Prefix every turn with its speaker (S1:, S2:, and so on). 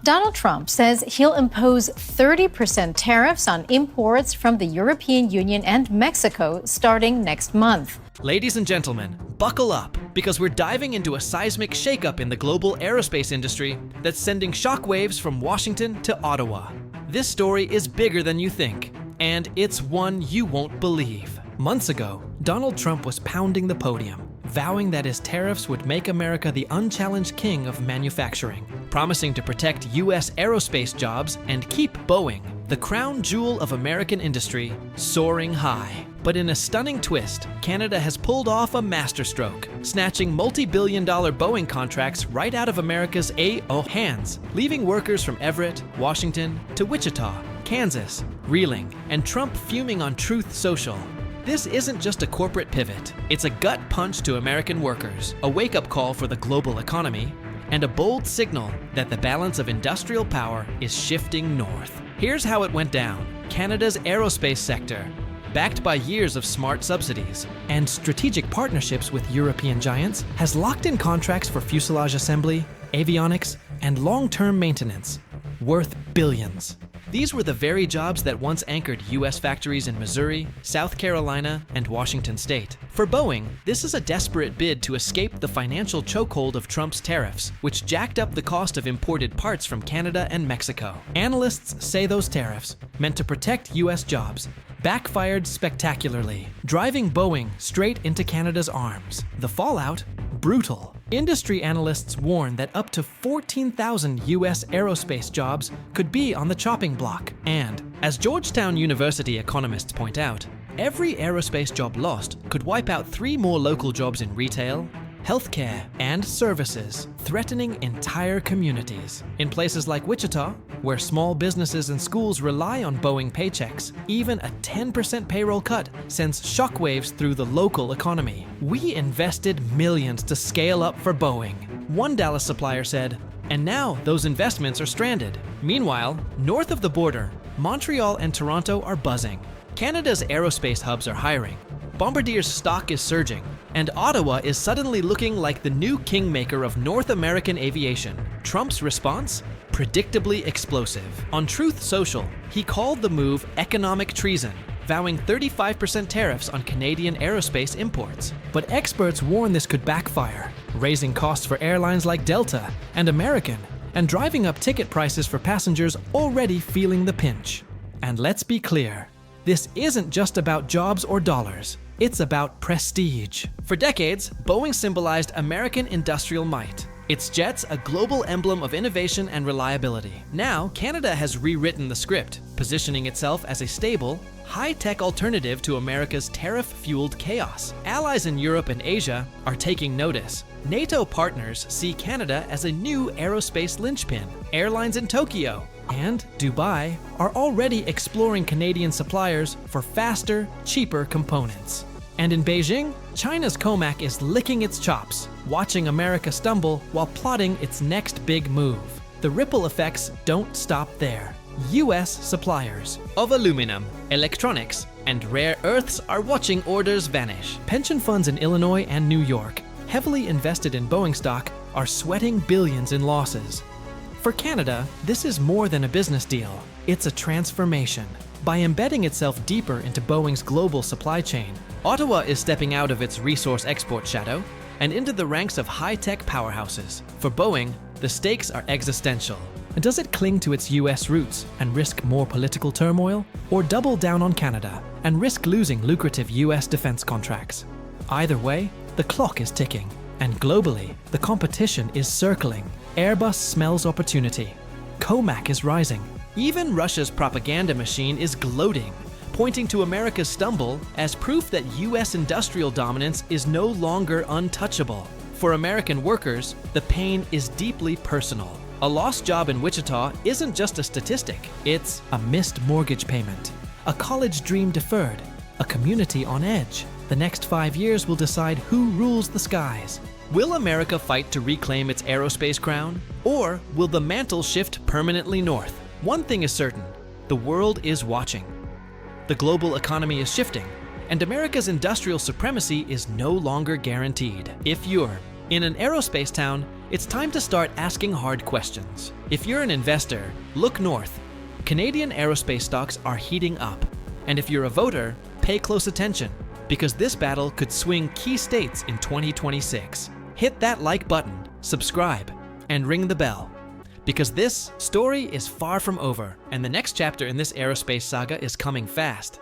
S1: Donald Trump says he'll impose 30% tariffs on imports from the European Union and Mexico starting next month.
S2: Ladies and gentlemen, buckle up, because we're diving into a seismic shakeup in the global aerospace industry that's sending shockwaves from Washington to Ottawa. This story is bigger than you think, and it's one you won't believe. Months ago, Donald Trump was pounding the podium, vowing that his tariffs would make America the unchallenged king of manufacturing, promising to protect U.S. aerospace jobs and keep Boeing, the crown jewel of American industry, soaring high. But in a stunning twist, Canada has pulled off a masterstroke, snatching multi-billion-dollar Boeing contracts right out of America's hands, leaving workers from Everett, Washington, to Wichita, Kansas, reeling, and Trump fuming on Truth Social. This isn't just a corporate pivot, it's a gut punch to American workers, a wake-up call for the global economy, and a bold signal that the balance of industrial power is shifting north. Here's how it went down. Canada's aerospace sector, backed by years of smart subsidies and strategic partnerships with European giants, has locked in contracts for fuselage assembly, avionics, and long-term maintenance, worth billions. These were the very jobs that once anchored U.S. factories in Missouri, South Carolina, and Washington state. For Boeing, this is a desperate bid to escape the financial chokehold of Trump's tariffs, which jacked up the cost of imported parts from Canada and Mexico. Analysts say those tariffs, meant to protect U.S. jobs, backfired spectacularly, driving Boeing straight into Canada's arms. The fallout? Brutal. Industry analysts warn that up to 14,000 U.S. aerospace jobs could be on the chopping block. And, as Georgetown University economists point out, every aerospace job lost could wipe out 3 more local jobs in retail, healthcare, and services, threatening entire communities. In places like Wichita, where small businesses and schools rely on Boeing paychecks, even a 10% payroll cut sends shockwaves through the local economy. We invested millions to scale up for Boeing, one Dallas supplier said, and now those investments are stranded. Meanwhile, north of the border, Montreal and Toronto are buzzing. Canada's aerospace hubs are hiring. Bombardier's stock is surging, and Ottawa is suddenly looking like the new kingmaker of North American aviation. Trump's response? Predictably explosive. On Truth Social, he called the move economic treason, vowing 35% tariffs on Canadian aerospace imports. But experts warn this could backfire, raising costs for airlines like Delta and American, and driving up ticket prices for passengers already feeling the pinch. And let's be clear, this isn't just about jobs or dollars. It's about prestige. For decades, Boeing symbolized American industrial might. Its jets a global emblem of innovation and reliability. Now, Canada has rewritten the script, positioning itself as a stable, high-tech alternative to America's tariff-fueled chaos. Allies in Europe and Asia are taking notice. NATO partners see Canada as a new aerospace linchpin. Airlines in Tokyo and Dubai are already exploring Canadian suppliers for faster, cheaper components. And in Beijing, China's Comac is licking its chops, watching America stumble while plotting its next big move. The ripple effects don't stop there. U.S. suppliers of aluminum, electronics, and rare earths are watching orders vanish. Pension funds in Illinois and New York, heavily invested in Boeing stock, are sweating billions in losses. For Canada, this is more than a business deal. It's a transformation. By embedding itself deeper into Boeing's global supply chain, Ottawa is stepping out of its resource export shadow and into the ranks of high-tech powerhouses. For Boeing, the stakes are existential. Does it cling to its US roots and risk more political turmoil, or double down on Canada and risk losing lucrative US defense contracts? Either way, the clock is ticking, and globally, the competition is circling. Airbus smells opportunity. Comac is rising. Even Russia's propaganda machine is gloating, pointing to America's stumble as proof that US industrial dominance is no longer untouchable. For American workers, the pain is deeply personal. A lost job in Wichita isn't just a statistic, it's a missed mortgage payment, a college dream deferred, a community on edge. The next 5 years will decide who rules the skies. Will America fight to reclaim its aerospace crown? Or will the mantle shift permanently north? One thing is certain, the world is watching. The global economy is shifting, and America's industrial supremacy is no longer guaranteed. If you're in an aerospace town, It's time to start asking hard questions. If you're an investor, look north. Canadian aerospace stocks are heating up. And if you're a voter, pay close attention, because this battle could swing key states in 2026. Hit that like button, subscribe, and ring the bell, because this story is far from over, and the next chapter in this aerospace saga is coming fast.